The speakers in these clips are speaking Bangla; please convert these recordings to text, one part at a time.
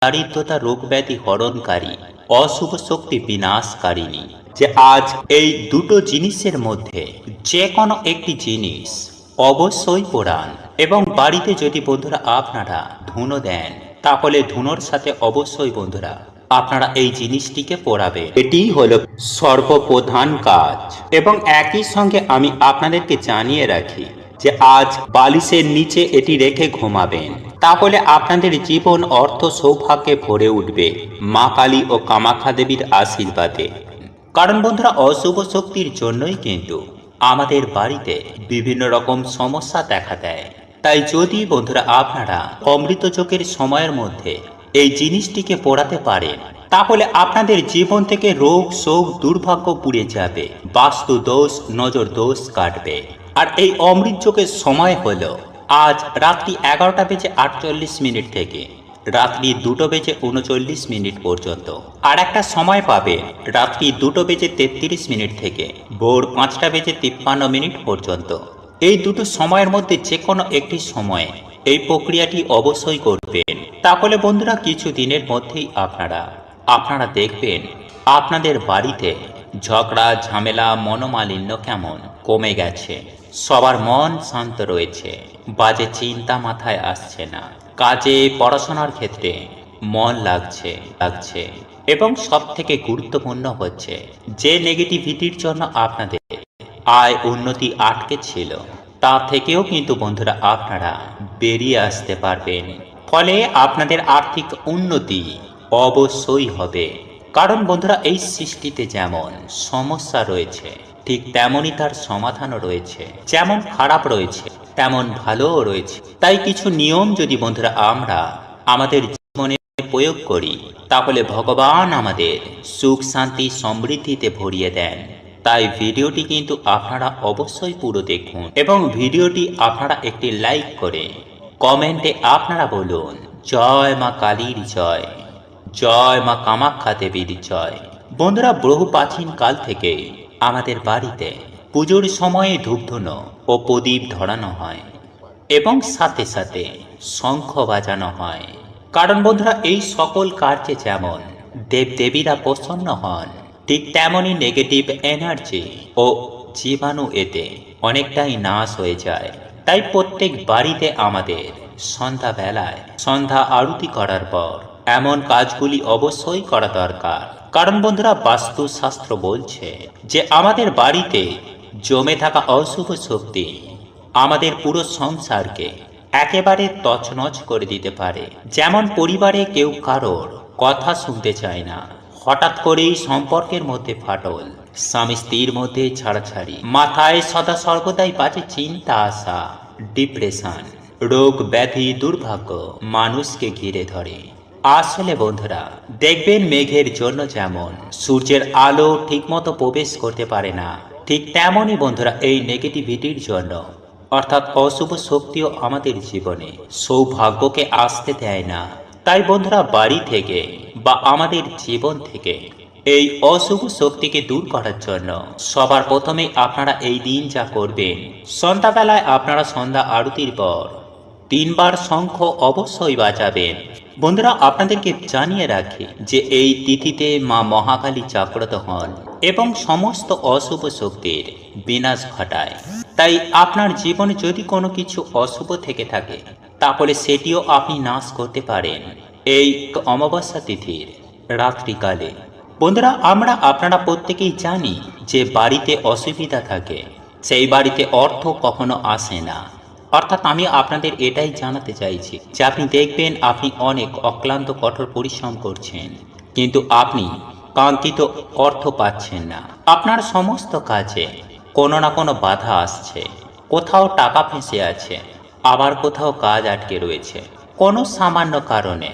দারিদ্রতা রোগব্যাধি হরণকারী, অশুভ শক্তি বিনাশকারিণী। যে আজ এই দুটো জিনিসের মধ্যে যে কোনো একটি জিনিস অবশ্যই পোড়ান, এবং বাড়িতে যদি বন্ধুরা আপনারা ধুনো দেন, তাহলে ধুনোর সাথে অবশ্যই বন্ধুরা আপনারা এই জিনিসটিকে পোড়াবেন। এটি হলো সর্বপ্রধান কাজ। এবং একই সঙ্গে আমি আপনাদেরকে জানিয়ে রাখি যে আজ বালিশের নিচে এটি রেখে ঘুমাবেন, তাহলে আপনাদের জীবন অর্থ সৌভাগ্যে ভরে উঠবে মা কালী ও কামাখ্যা দেবীর আশীর্বাদে। কারণ বন্ধুরা, অশুভ শক্তির জন্যই কিন্তু আমাদের বাড়িতে বিভিন্ন রকম সমস্যা দেখা দেয়। তাই যদি বন্ধুরা আপনারা অমৃত যোগের সময়ের মধ্যে এই জিনিসটিকে পোড়াতে পারেন, তাহলে আপনাদের জীবন থেকে রোগ শোক দুর্ভাগ্য পুড়ে যাবে, বাস্তু দোষ নজর দোষ কাটবে। আর এই অমৃত যোগের সময় হলো আজ রাত্রি 11:48 থেকে রাত্রি 2:39 পর্যন্ত। আর একটা সময় পাবে রাত্রি 2:33 থেকে ভোর 5:53 পর্যন্ত। এই দুটো সময়ের মধ্যে যে কোনো একটি সময়ে এই প্রক্রিয়াটি অবশ্যই করবেন। তাহলে বন্ধুরা কিছু দিনের মধ্যেই আপনারা দেখবেন আপনাদের বাড়িতে ঝগড়া ঝামেলা মনোমালিন্য কেমন কমে গেছে, সবার মন শান্ত রয়েছে, বাজে চিন্তা মাথায় আসছে না, কাজে পড়াশোনার ক্ষেত্রে মন লাগছে এবং সব থেকে গুরুত্বপূর্ণ হচ্ছে যে নেগেটিভিটির জন্য আপনাদের আয় উন্নতি আটকে ছিল, তা থেকেও কিন্তু বন্ধুরা আপনারা বেরিয়ে আসতে পারবেন। ফলে আপনাদের আর্থিক উন্নতি অবশ্যই হবে। কারণ বন্ধুরা, এই সৃষ্টিতে যেমন সমস্যা রয়েছে, ঠিক তেমনই তার সমাধানও রয়েছে। যেমন খারাপ রয়েছে তেমন ভালোও রয়েছে। তাই কিছু নিয়ম যদি বন্ধুরা আমরা আমাদের জীবনে প্রয়োগ করি, তাহলে ভগবান আমাদের সুখ শান্তি সমৃদ্ধিতে ভরিয়ে দেন। তাই ভিডিওটি কিন্তু আপনারা অবশ্যই পুরো দেখুন, এবং ভিডিওটি আপনারা একটি লাইক করে কমেন্টে আপনারা বলুন জয় মা কালীর জয়, জয় মা কামাখ্যা দেবীর জয়। বন্ধুরা, বহু প্রাচীন কাল থেকে আমাদের বাড়িতে পুজোর সময়ে ধূপধুনো ও প্রদীপ ধরানো হয়, এবং সাথে সাথে শঙ্খ বাজানো হয়। কারণ বন্ধুরা, এই সকল কার্যে যেমন দেবদেবীরা প্রসন্ন হন, ঠিক তেমনই নেগেটিভ এনার্জি ও জীবাণু এতে অনেকটাই নাশ হয়ে যায়। তাই প্রত্যেক বাড়িতে আমাদের সন্ধ্যা আরতি করার পর এমন কাজগুলি অবশ্যই করা দরকার। কারণ বন্ধুরা, বাস্তুশাস্ত্র বলছে যে আমাদের বাড়িতে জমে থাকা অশুভ শক্তি আমাদের পুরো সংসারকে একেবারে তছনছ করে দিতে পারে। যেমন পরিবারে কেউ কারোর কথা শুনতে চায় না, হঠাৎ করেই সম্পর্কের মধ্যে ফাটল, স্বামী স্ত্রীর মধ্যে ছাড়াছাড়ি, মাথায় সদা সর্বদাই বাজে চিন্তা আসা, ডিপ্রেশন, রোগ ব্যাধি দুর্ভাগ্য মানুষকে ঘিরে ধরে। আসলে বন্ধুরা, দেখবেন মেঘের জন্য যেমন সূর্যের আলো ঠিকমতো প্রবেশ করতে পারে না, ঠিক তেমনই বন্ধুরা এই নেগেটিভিটির জন্য অর্থাৎ অশুভ শক্তিও আমাদের জীবনে সৌভাগ্যকে আসতে দেয় না। তাই বন্ধুরা, বাড়ি থেকে বা আমাদের জীবন থেকে এই অশুভ শক্তিকে দূর করার জন্য সবার প্রথমে আপনারা এই দিন যা করবেন, সন্ধ্যাবেলায় আপনারা সন্ধ্যা আরতির পর 3বার শঙ্খ অবশ্যই বাজাবেন। বন্ধুরা, আপনাদেরকে জানিয়ে রাখি যে এই তিথিতে মা মহাকালী জাগ্রত হন এবং সমস্ত অশুভ শক্তির বিনাশ ঘটায়। তাই আপনার জীবনে যদি কোনো কিছু অশুভ থেকে থাকে, তাহলে সেটিও আপনি নাশ করতে পারেন এই অমাবস্যা তিথির রাত্রিকালে। বন্ধুরা, আপনারা প্রত্যেকেই জানি যে বাড়িতে অসুবিধা থাকে, সেই বাড়িতে অর্থ কখনো আসে না। অর্থাৎ আমি আপনাদের এটাই জানাতে চাইছি যে আপনি দেখবেন আপনি অনেক অক্লান্ত কঠোর পরিশ্রম করছেন, কিন্তু আপনি কাঙ্ক্ষিত অর্থ পাচ্ছেন না। আপনার সমস্ত কাজে কোনো না কোনো বাধা আসছে, কোথাও টাকা ফেঁসে আছে, আবার কোথাও কাজ আটকে রয়েছে, কোনো সামান্য কারণে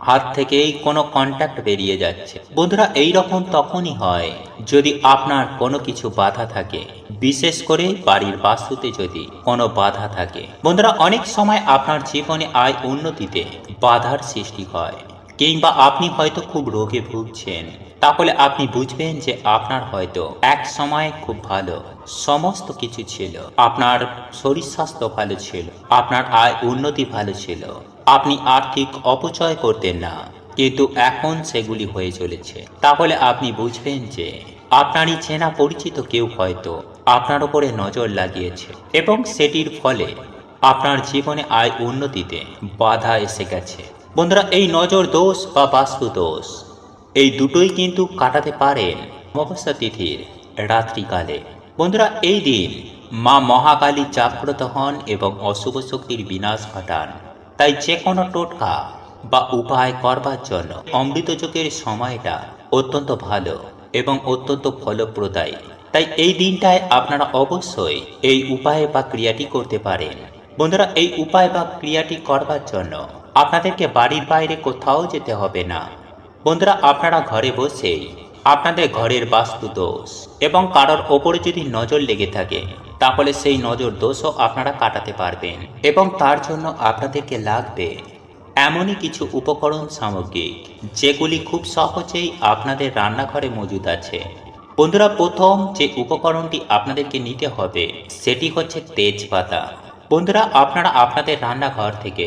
হাত থেকেই কোনো কন্ট্যাক্ট বেরিয়ে যাচ্ছে। বন্ধুরা, এই রকম তখনই হয় যদি আপনার কোনো কিছু বাধা থাকে, বিশেষ করে বাড়ির বাস্তুতে যদি কোনো বাধা থাকে। বন্ধুরা, অনেক সময় আপনার জীবনে আয় উন্নতিতে বাধার সৃষ্টি হয়, কিংবা আপনি হয়তো খুব রোগে ভুগছেন, তাহলে আপনি বুঝবেন যে আপনার হয়তো এক সময় খুব ভালো সমস্ত কিছু ছিল, আপনার শরীর স্বাস্থ্য ভালো ছিল, আপনার আয় উন্নতি ভালো ছিল, আপনি আর্থিক অপচয় করতেন না, কিন্তু এখন সেগুলি হয়ে চলেছে। তাহলে আপনি বুঝবেন যে আপনারই চেনা পরিচিত কেউ হয়তো আপনার উপরে নজর লাগিয়েছে এবং সেটির ফলে আপনার জীবনে আয় উন্নতিতে বাধা এসে গেছে। বন্ধুরা, এই নজর দোষ বা বাস্তু দোষ এই দুটোই কিন্তু কাটাতে পারেন অমাবস্যা তিথির রাত্রিকালে। বন্ধুরা, এই দিন মা মহাকালী জাগ্রত হন এবং অশুভ শক্তির বিনাশ ঘটান। তাই যে কোনো টোটকা বা উপায় করবার জন্য অমৃত যোগের সময়টা অত্যন্ত ভালো এবং অত্যন্ত ফলপ্রদায়ী। তাই এই দিনটায় আপনারা অবশ্যই এই উপায় বা ক্রিয়াটি করতে পারেন। বন্ধুরা, এই উপায় বা ক্রিয়াটি করবার জন্য আপনাদেরকে বাড়ির বাইরে কোথাও যেতে হবে না। বন্ধুরা, আপনারা ঘরে বসেই আপনাদের ঘরের বাস্তু দোষ এবং কারোর ওপরে যদি নজর লেগে থাকে তাহলে সেই নজর দোষও আপনারা কাটাতে পারবেন। এবং তার জন্য আপনাদেরকে লাগবে এমনই কিছু উপকরণ সামগ্রী যেগুলি খুব সহজেই আপনাদের রান্নাঘরে মজুদ আছে। বন্ধুরা, প্রথম যে উপকরণটি আপনাদেরকে নিতে হবে সেটি হচ্ছে তেজপাতা। বন্ধুরা, আপনারা আপনাদের রান্নাঘর থেকে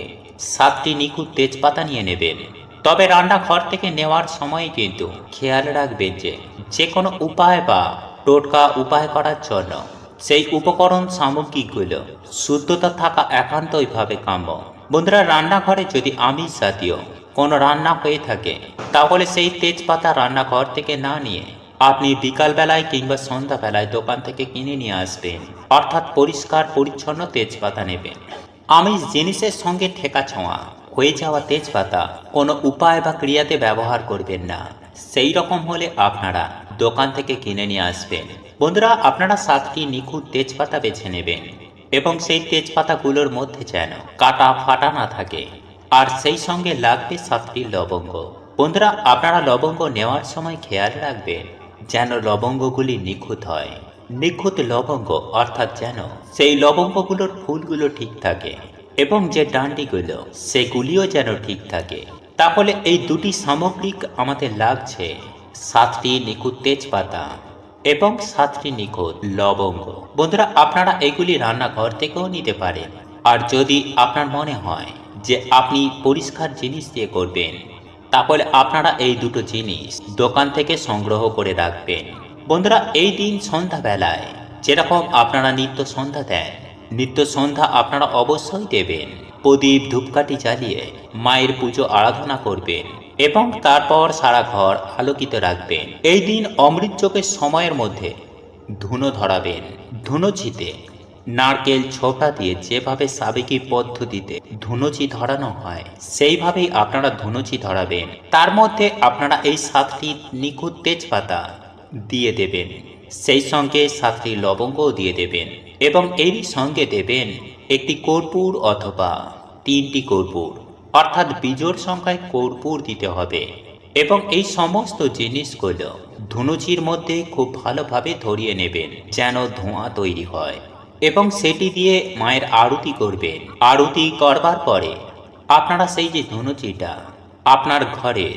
7টি নিখুঁত তেজপাতা নিয়ে নেবেন। তবে রান্নাঘর থেকে নেওয়ার সময় কিন্তু খেয়াল রাখবেন যে যে কোনো উপায় বা টোটকা উপায় করার জন্য সেই উপকরণ সামগ্রীগুলো শুদ্ধতা থাকা একান্তইভাবে কাম্য। বন্ধুরা, রান্নাঘরে যদি আমিষ জাতীয় কোনো রান্না হয়ে থাকে তাহলে সেই তেজপাতা রান্নাঘর থেকে না নিয়ে আপনি বিকালবেলায় কিংবা সন্ধ্যাবেলায় দোকান থেকে কিনে নিয়ে আসবেন, অর্থাৎ পরিষ্কার পরিচ্ছন্ন তেজপাতা নেবেন। আমিষ জিনিসের সঙ্গে ঠেকা ছোঁয়া হয়ে যাওয়া তেজপাতা কোনো উপায় বা ক্রিয়াতে ব্যবহার করবেন না। সেই রকম হলে আপনারা দোকান থেকে কিনে নিয়ে আসবেন। বন্ধুরা, আপনারা 7টি নিখুঁত তেজপাতা বেছে নেবেন এবং সেই তেজপাতাগুলোর মধ্যে যেন কাটা ফাটা না থাকে। আর সেই সঙ্গে লাগবে 7টি লবঙ্গ। বন্ধুরা, আপনারা লবঙ্গ নেওয়ার সময় খেয়াল রাখবেন যেন লবঙ্গগুলি নিখুঁত হয়। নিখুঁত লবঙ্গ অর্থাৎ যেন সেই লবঙ্গগুলোর ফুলগুলো ঠিক থাকে এবং যে ডান্ডিগুলো সেগুলিও যেন ঠিক থাকে। তাহলে এই দুটি সামগ্রিক আমাদের লাগছে 7টি নিখুঁত তেজপাতা এবং 7টি নিখুঁত লবঙ্গ। বন্ধুরা, আপনারা এগুলি রান্নাঘর থেকেও নিতে পারেন। আর যদি আপনার মনে হয় যে আপনি পরিষ্কার জিনিস দিয়ে করবেন তাহলে আপনারা এই দুটো জিনিস দোকান থেকে সংগ্রহ করে রাখবেন। বন্ধুরা, এই দিন সন্ধ্যাবেলায় যেরকম আপনারা নিত্য সন্ধ্যা দেন, নিত্য সন্ধ্যা আপনারা অবশ্যই দেবেন। প্রদীপ ধূপকাঠি জ্বালিয়ে মায়ের পুজো আরাধনা করবেন এবং তারপর সারা ঘর আলোকিত রাখবেন। এই দিন অমৃত যোগের সময়ের মধ্যে ধুনো ধরাবেন। ধুনোচিতে নারকেল ছোটা দিয়ে যেভাবে সাবেকি পদ্ধতিতে ধুনুচি ধরানো হয় সেইভাবেই আপনারা ধুনুচি ধরাবেন। তার মধ্যে আপনারা এই 7টি নিখুঁত তেজপাতা দিয়ে দেবেন, সেই সঙ্গে 7টি লবঙ্গও দিয়ে দেবেন এবং এরই সঙ্গে দেবেন একটি কর্পূর অথবা 3টি কর্পূর, অর্থাৎ বিজোড় সংখ্যায় কর্পূর দিতে হবে। এবং এই সমস্ত জিনিসগুলো ধুনুচির মধ্যে খুব ভালোভাবে ধরিয়ে নেবেন যেন ধোঁয়া তৈরি হয় এবং সেটি দিয়ে মায়ের আরতি করবেন। আরতি করবার পরে আপনারা সেই যে ধুনুচিটা আপনার ঘরে,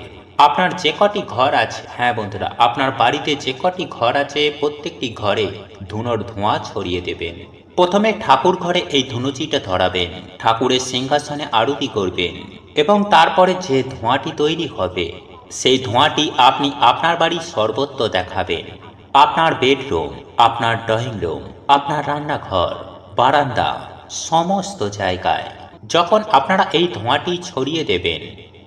আপনার যে কটি ঘর আছে, হ্যাঁ বন্ধুরা, আপনার বাড়িতে যে কটি ঘর আছে প্রত্যেকটি ঘরে ধুনোর ধোঁয়া ছড়িয়ে দেবেন। প্রথমে ঠাকুর ঘরে এই ধুনুচিটা ধরাবেন, ঠাকুরের সিংহাসনে আরতি করবেন এবং তারপরে যে ধোঁয়াটি তৈরি হবে সেই ধোঁয়াটি আপনি আপনার বাড়ির সর্বত্র দেখাবেন। আপনার বেডরুম, আপনার ড্রয়িং রুম, আপনার রান্নাঘর, বারান্দা, সমস্ত জায়গায় যখন আপনারা এই ধোঁয়াটি ছড়িয়ে দেবেন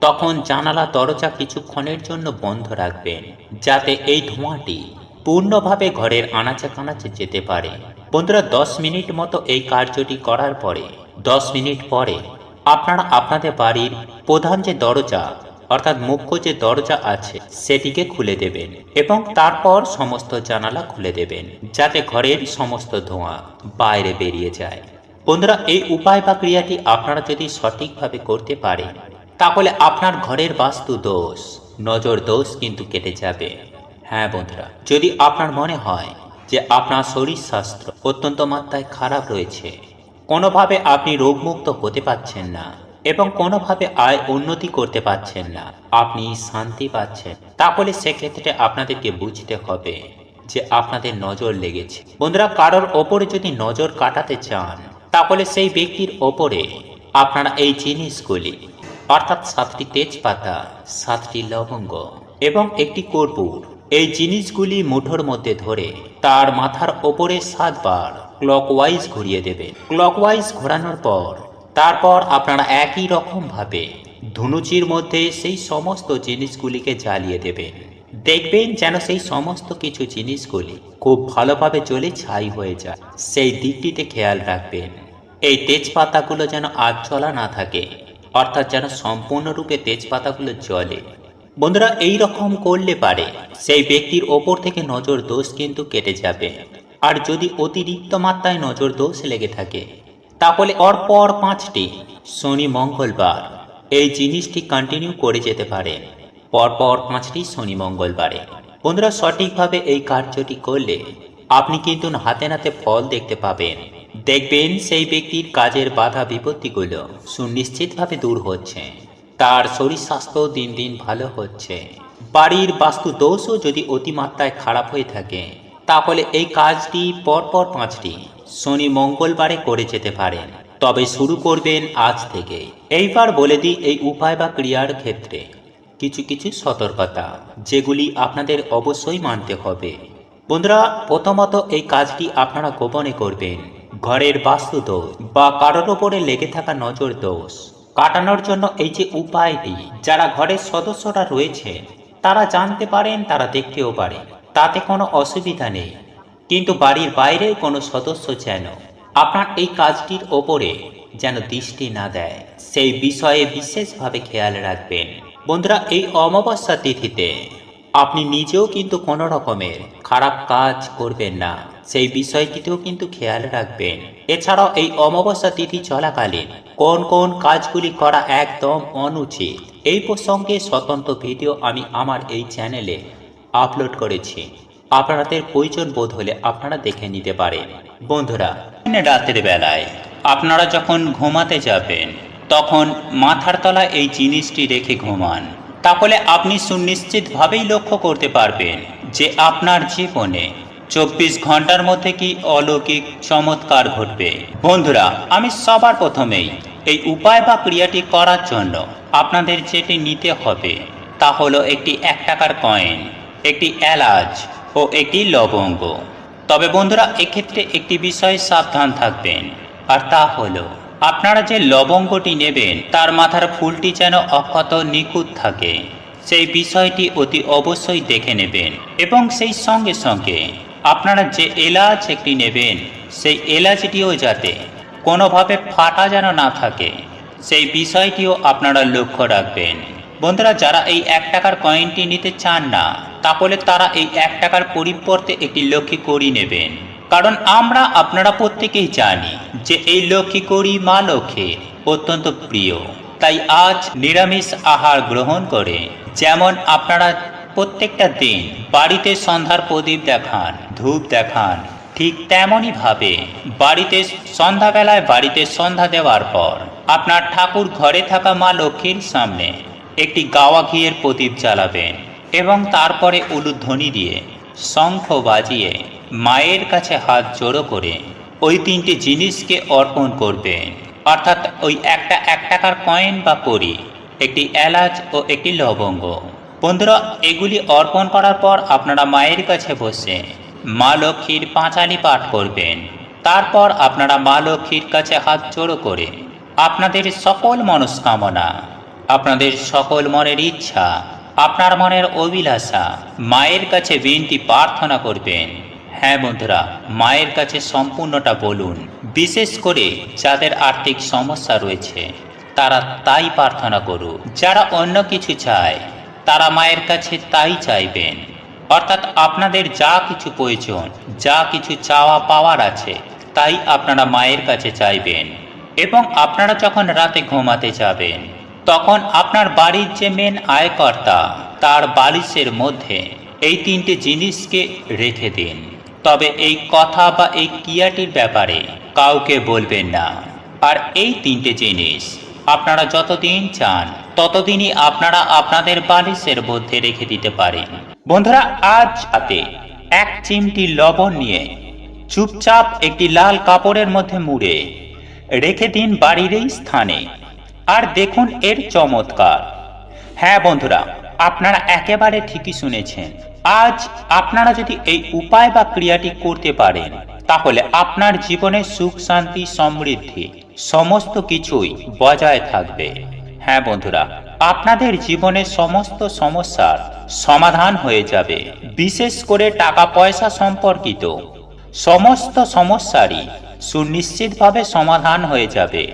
তখন জানালা দরজা কিছুক্ষণের জন্য বন্ধ রাখবেন যাতে এই ধোঁয়াটি পূর্ণভাবে ঘরের আনাচে কানাচে যেতে পারে। বন্ধুরা, 10 মিনিট মতো এই কার্যটি করার পরে 10 মিনিট পরে আপনারা আপনাদের বাড়ির প্রধান যে দরজা অর্থাৎ মুখ্য যে দরজা আছে সেটিকে খুলে দেবেন এবং তারপর সমস্ত জানালা খুলে দেবেন যাতে ঘরের সমস্ত ধোঁয়া বাইরে বেরিয়ে যায়। বন্ধুরা, এই উপায় বা ক্রিয়াটি আপনারা যদি সঠিকভাবে করতে পারেন তাহলে আপনার ঘরের বাস্তু দোষ, নজর দোষ কিন্তু কেটে যাবে। হ্যাঁ বন্ধুরা, যদি আপনার মনে হয় যে আপনার শরীর স্বাস্থ্য অত্যন্ত মাত্রায় খারাপ রয়েছে, কোনোভাবে আপনি রোগমুক্ত হতে পারছেন না এবং কোনোভাবে আয় উন্নতি করতে পারছেন না, আপনি শান্তি পাচ্ছেন, তাহলে সেক্ষেত্রে আপনাদেরকে বুঝতে হবে যে আপনাদের নজর লেগেছে। বন্ধুরা, কারোর ওপরে যদি নজর কাটাতে চান তাহলে সেই ব্যক্তির ওপরে আপনারা এই জিনিসগুলি অর্থাৎ 7টি তেজপাতা, 7টি লবঙ্গ এবং একটি কর্পূর। এই জিনিসগুলি মুঠোর মধ্যে ধরে তার মাথার ওপরে 7 বার ক্লকওয়াইজ ঘুরিয়ে দেবেন। ক্লকওয়াইজ ঘোরানোর পর তারপর আপনারা একই রকম ভাবে ধুনুচির মধ্যে সেই সমস্ত জিনিসগুলিকে জ্বালিয়ে দেবেন। দেখবেন যেন সেই সমস্ত কিছু জিনিসগুলি খুব ভালোভাবে জ্বলে ছাই হয়ে যায়, সেই দিকটিতে খেয়াল রাখবেন। এই তেজপাতাগুলো যেন আগ জ্বলা না থাকে, অর্থাৎ যেন সম্পূর্ণরূপে তেজপাতাগুলো জ্বলে। বন্ধুরা, এই রকম করলে পারে সেই ব্যক্তির ওপর থেকে নজর দোষ কিন্তু কেটে যাবে। আর যদি অতিরিক্ত মাত্রায় নজর দোষ লেগে থাকে তাহলে পরপর 5টি শনি মঙ্গলবার এই জিনিসটি কন্টিনিউ করে যেতে পারেন, পরপর 5টি শনি মঙ্গলবারে। বন্ধুরা, সঠিকভাবে এই কার্যটি করলে আপনি কিন্তু হাতে নাতে ফল দেখতে পাবেন। দেখবেন সেই ব্যক্তির কাজের বাধা বিপত্তিগুলো সুনিশ্চিতভাবে দূর হচ্ছে, তার শরীর স্বাস্থ্য দিন দিন ভালো হচ্ছে। বাড়ির বাস্তু দোষও যদি অতিমাত্রায় খারাপ হয়ে থাকে তাহলে এই কাজটি পরপর 5টি শনি মঙ্গলবারে করে যেতে পারেন। তবে শুরু করবেন আজ থেকে। এইবার বলে দিই এই উপায় বা ক্রিয়ার ক্ষেত্রে কিছু কিছু সতর্কতা, যেগুলি আপনাদের অবশ্যই মানতে হবে। বন্ধুরা, প্রথমত এই কাজটি আপনারা গোপনে করবেন। ঘরের বাস্তু দোষ বা কারোর ওপরে লেগে থাকা নজর দোষ কাটানোর জন্য এই যে উপায়টি, যারা ঘরের সদস্যরা রয়েছে তারা জানতে পারেন, তারা দেখতেও পারে, তাতে কোনো অসুবিধা নেই। কিন্তু বাড়ির বাইরের কোনো সদস্য যেন আপনার এই কাজটির ওপরে যেন দৃষ্টি না দেয়, সেই বিষয়ে বিশেষভাবে খেয়াল রাখবেন। বন্ধুরা, এই অমাবস্যা তিথিতে আপনি নিজেও কিন্তু কোনো রকমের খারাপ কাজ করবেন না, সেই বিষয়টিতেও কিন্তু খেয়াল রাখবেন। এছাড়াও এই অমাবস্যা তিথি চলাকালীন কোন কোন কাজগুলি করা একদম অনুচিত, এই প্রসঙ্গে স্বতন্ত্র ভিডিও আমি আমার এই চ্যানেলে আপলোড করেছি। আপনাদের প্রয়োজন বোধ হলে আপনারা দেখে নিতে পারেন। বন্ধুরা, রাতের বেলায় আপনারা যখন ঘুমাতে যাবেন তখন মাথার তলায় এই জিনিসটি রেখে ঘুমান, তাহলে আপনি সুনিশ্চিতভাবেই লক্ষ্য করতে পারবেন যে আপনার জীবনে 24 ঘন্টার মধ্যে কি অলৌকিক চমৎকার ঘটবে। বন্ধুরা, আমি সবার প্রথমেই এই উপায় বা ক্রিয়াটি করার জন্য আপনাদের যেটি নিতে হবে তা হলো একটি 1 টাকার কয়েন, একটি এলাচ ও একটি লবঙ্গ। তবে বন্ধুরা, এক্ষেত্রে একটি বিষয়ে সাবধান থাকবেন, আর তা হলো আপনারা যে লবঙ্গটি নেবেন তার মাথার ফুলটি যেন অক্ষত নিখুঁত থাকে, সেই বিষয়টি অতি অবশ্যই দেখে নেবেন। এবং সেই সঙ্গে সঙ্গে আপনারা যে এলাচ একটি নেবেন সেই এলাচটিও যাতে কোনোভাবে ফাটা যেন না থাকে, সেই বিষয়টিও আপনারা লক্ষ্য রাখবেন। বন্ধুরা, যারা এই 1 টাকার কয়েনটি নিতে চান না তাহলে তারা এই 1 টাকার পরিবর্তে একটি লক্ষ্মী কড়ি নেবেন, কারণ আমরা আপনারা প্রত্যেকেই জানি যে এই লক্ষ্মী কড়ি মা লক্ষ্মীর অত্যন্ত প্রিয়। তাই আজ নিরামিষ আহার গ্রহণ করে যেমন আপনারা প্রত্যেকটা দিন বাড়িতে সন্ধ্যার প্রদীপ দেখান, ধূপ দেখান, ঠিক তেমনই ভাবে বাড়িতে সন্ধ্যাবেলায় বাড়িতে সন্ধ্যা দেওয়ার পর আপনার ঠাকুর ঘরে থাকা মা লক্ষ্মীর সামনে একটি গাওয়া ঘিয়ের প্রদীপ জ্বালাবেন এবং তারপরে উলুধ্বনি দিয়ে শঙ্খ বাজিয়ে মায়ের কাছে হাত জোড়ো করে ওই 3টি জিনিসকে অর্পণ করবেন। অর্থাৎ ওই 1 টাকার কয়েন বা কড়ি, একটি এলাচ ও একটি লবঙ্গ। বন্ধুরা, এগুলি অর্পণ করার পর আপনারা মায়ের কাছে বসে মা লক্ষ্মীর পাঁচালি পাঠ করবেন। তারপর আপনারা মা লক্ষ্মীর কাছে হাত জোড়ো করে আপনাদের সকল মনস্কামনা, আপনাদের সকল মনের ইচ্ছা, আপনার মনের অভিলাষা মায়ের কাছে বিনতি প্রার্থনা করবেন। হ্যাঁ বন্ধুরা, মায়ের কাছে সম্পূর্ণটা বলুন। বিশেষ করে যাদের আর্থিক সমস্যা রয়েছে তারা তাই প্রার্থনা করুন। যারা অন্য কিছু চায় তারা মায়ের কাছে তাই চাইবেন। অর্থাৎ আপনাদের যা কিছু প্রয়োজন, যা কিছু চাওয়া পাওয়ার আছে তাই আপনারা মায়ের কাছে চাইবেন। এবং আপনারা যখন রাতে ঘুমাতে যাবেন তখন আপনার বাড়ির যে মেন আয়কর্তা তার বালিশের মধ্যে এই 3টে জিনিসকে রেখে দিন। তবে এই কথা বা এই ক্রিয়াটির ব্যাপারে কাউকে বলবেন না। আর এই 3টে জিনিস আপনারা যতদিন চান ততদিনই আপনারা আপনাদের বালিশের মধ্যে রেখে দিতে পারেন। বন্ধুরা, আজ রাতে 1 চিমটি লবণ নিয়ে চুপচাপ একটি লাল কাপড়ের মধ্যে মুড়ে রেখে দিন বাড়ির এই স্থানে। আর দেখুন এর চমৎকার। হ্যাঁ বন্ধুরা, আপনারা একেবারে ঠিকই শুনেছেন। আজ আপনারা যদি এই উপায় বা ক্রিয়াটি করতে পারেন, তাহলে আপনার জীবনে সুখ, শান্তি, সমৃদ্ধি সমস্ত কিছুই বজায় থাকবে। হ্যাঁ বন্ধুরা, আপনাদের জীবনে সমস্ত সমস্যার সমাধান হয়ে যাবে। বিশেষ করে টাকা পয়সা সম্পর্কিত সমস্ত সমস্যারই সুনিশ্চিতভাবে সমাধান হয়ে যাবে।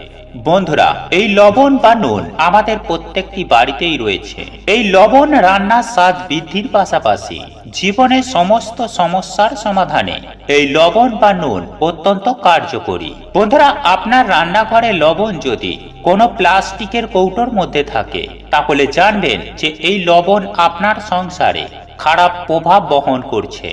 বন্ধুরা, এই লবণ বা নুন আমাদের প্রত্যেকটি বাড়িতেই রয়েছে। এই লবণ রান্নার স্বাদ বৃদ্ধির পাশাপাশি জীবনের সমস্ত সমস্যার সমাধানে এই লবণ বা নুন অত্যন্ত কার্যকরী। বন্ধুরা, আপনার রান্নাঘরে লবণ যদি কোনো প্লাস্টিকের কৌটোর মধ্যে থাকে, তাহলে জানবেন যে এই লবণ আপনার সংসারে খারাপ প্রভাব বহন করছে।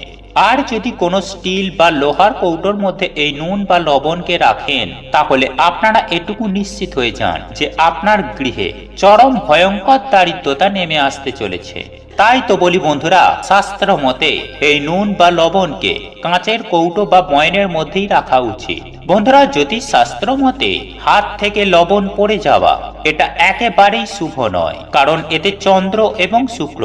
আর যদি কোনো স্টিল বা লোহার কৌটোর মধ্যে এই নুন বা লবণকে রাখেন, তাহলে আপনারা এটুকু নিশ্চিত হয়ে যান যে আপনার গৃহে চরম ভয়ঙ্কর দারিদ্রতা নেমে আসতে চলেছে। তাই তো বলি বন্ধুরা, শাস্ত্র মতে এই নুন বা লবণকে কাঁচের কৌটো বা বয়নের মধ্যেই রাখা উচিত। বন্ধুরা, জ্যোতিষ শাস্ত্র মতে হাত থেকে লবণ পড়ে যাওয়া এটা একেবারেই শুভ নয়, কারণ এতে চন্দ্র এবং শুক্র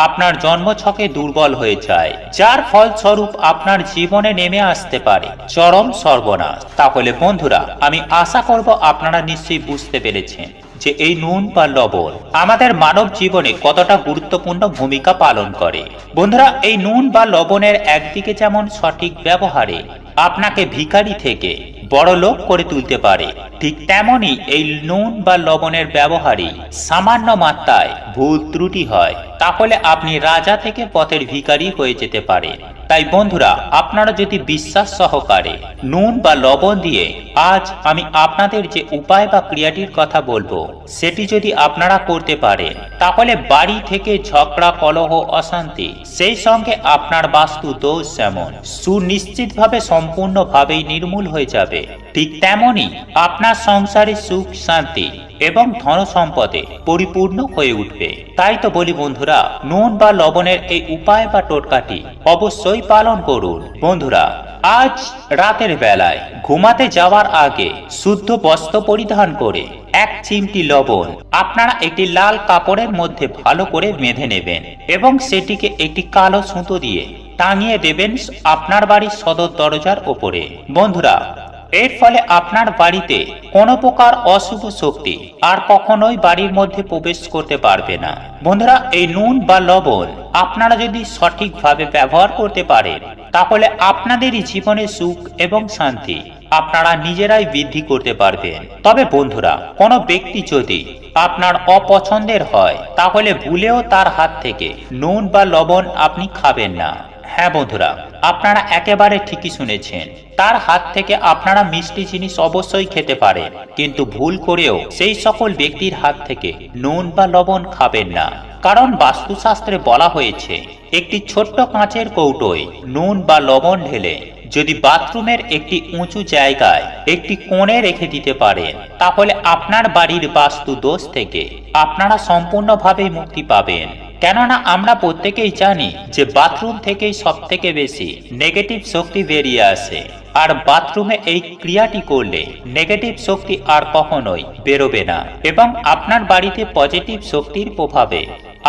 আপনার জন্মছকে দুর্বল হয়ে যায়, যার ফলস্বরূপ আপনার জীবনে নেমে আসতে পারে চরম সর্বনাশ। তাহলে বন্ধুরা, আমি আশা করব আপনারা নিশ্চয়ই বুঝতে পেরেছেন যে এই নুন বা লবণ আমাদের মানব জীবনে কতটা গুরুত্বপূর্ণ ভূমিকা পালন করে। বন্ধুরা, এই নুন বা লবণের একদিকে যেমন সঠিক ব্যবহারে আপনাকে ভিখারি থেকে বড় লোক করে তুলতে পারে, ঠিক তেমনি এই নুন বা লবণের ব্যবহারে সামান্য মাত্রায় ভুল ত্রুটি হয়, তাহলে আপনি রাজা থেকে পথের ভিখারি হয়ে যেতে পারেন। তাই বন্ধুরা, আপনারা যদি বিশ্বাস সহকারে নুন বা লবণ দিয়ে আজ আমি আপনাদের যে উপায় বা ক্রিয়াটির কথা বলবো, সেটি যদি আপনারা করতে পারেন, তাহলে বাড়ি থেকে ঝগড়া, কলহ, অশান্তি, সেই সঙ্গে আপনার বাস্তু দোষ যেমন সুনিশ্চিতভাবে সম্পূর্ণভাবেই নির্মূল হয়ে যাবে, ঠিক তেমনি আপনার সংসারে সুখ, শান্তি এবং ধন সম্পদে পরিপূর্ণ হয়ে উঠবে। তাই তো বলি বন্ধুরা, নুন বা লবণের এই উপায় বা টোটকাটি অবশ্যই পালন করুন। বন্ধুরা, আজ রাতের বেলায় ঘুমাতে যাওয়ার আগে শুদ্ধ বস্ত্র পরিধান করে এক চিমটি লবণ আপনারা একটি লাল কাপড়ের মধ্যে ভালো করে বেঁধে নেবেন এবং সেটিকে একটি কালো সুতো দিয়ে টাঙিয়ে দেবেন আপনার বাড়ির সদর দরজার ওপরে। বন্ধুরা, এর ফলে আপনার বাড়িতে কোনো প্রকার অশুভ শক্তি আর কখনোই বাড়ির মধ্যে প্রবেশ করতে পারবে না। বন্ধুরা, এই নুন বা লবণ আপনারা যদি সঠিকভাবে ব্যবহার করতে পারেন, তাহলে আপনাদেরই জীবনে সুখ এবং শান্তি আপনারা নিজেরাই বৃদ্ধি করতে পারবেন। তবে বন্ধুরা, কোনো ব্যক্তি যদি আপনার অপছন্দের হয়, তাহলে ভুলেও তার হাত থেকে নুন বা লবণ আপনি খাবেন না। হ্যাঁ বন্ধুরা, আপনারা একেবারে ঠিকই শুনেছেন। তার হাত থেকে আপনারা মিষ্টি জিনিস অবশ্যই খেতে পারেন, কিন্তু ভুল করেও সেই সকল ব্যক্তির হাত থেকে নুন বা লবণ খাবেন না। কারণ বাস্তুশাস্ত্রে বলা হয়েছে, একটি ছোট্ট কাঁচের কৌটোয় নুন বা লবণ ঢেলে যদি বাথরুমের একটি উঁচু জায়গায় একটি কোণে রেখে দিতে পারেন, তাহলে আপনার বাড়ির বাস্তু দোষ থেকে আপনারা সম্পূর্ণভাবে মুক্তি পাবেন। কেননা আমরা প্রত্যেকেই জানি যে বাথরুম থেকেই সব থেকে বেশি নেগেটিভ শক্তি বেরিয়ে আসে, আর বাথরুমে এই ক্রিয়াটি করলে নেগেটিভ শক্তি আর কখনোই বেরোবে না এবং আপনার বাড়িতে পজিটিভ শক্তির প্রভাবে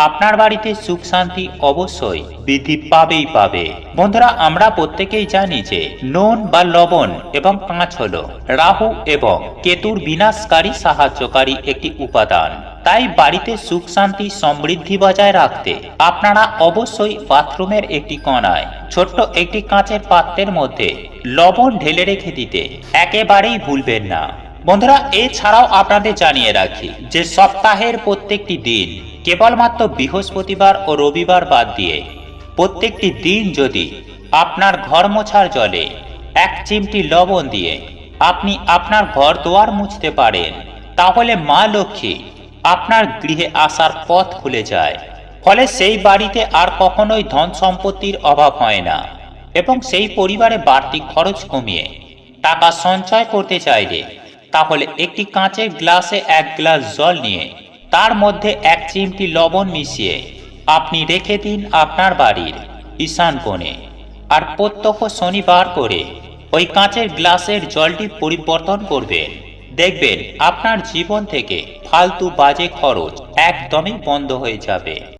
আপনার বাড়িতে সুখ শান্তি অবশ্যই বৃদ্ধি পাবেই পাবে। বন্ধুরা, আমরা প্রত্যেকেই জানি যে নুন বা লবণ এবং কাঁচ হলো রাহু এবং কেতুর বিনাশকারী সাহায্যকারী একটি উপাদান। তাই বাড়িতে সুখ শান্তি সমৃদ্ধি বজায় রাখতে আপনারা অবশ্যই বাথরুমের একটি কোণায় ছোট্ট একটি কাঁচের পাত্রের মধ্যে লবণ ঢেলে রেখে দিতে একেবারেই ভুলবেন না। বন্ধুরা, এছাড়াও আপনাদের জানিয়ে রাখি যে সপ্তাহের প্রত্যেকটি দিন কেবলমাত্র বৃহস্পতিবার ও রবিবার বাদ দিয়ে প্রত্যেকটি দিন যদি আপনার ঘর মোছার জলে এক চিমটি লবণ দিয়ে আপনি আপনার ঘর দুয়ার মুছতে পারেন, তাহলে মা লক্ষ্মী আপনার গৃহে আসার পথ খুলে যায়। ফলে সেই বাড়িতে আর কখনোই ধন সম্পত্তির অভাব হয় না এবং সেই পরিবারে বাড়তি খরচ কমিয়ে টাকা সঞ্চয় করতে চাইলে তাহলে একটি কাঁচের গ্লাসে এক গ্লাস জল নিয়ে তার মধ্যে এক চিমটি লবণ মিশিয়ে আপনি রেখে দিন আপনার বাড়ির ঈশান কোণে। আর প্রত্যহ শনিবার করে ওই কাঁচের গ্লাসের জলটি পরিবর্তন করবেন দেখবেন আপনার জীবন থেকে ফালতু বাজে খরচ একদমই বন্ধ হয়ে যাবে।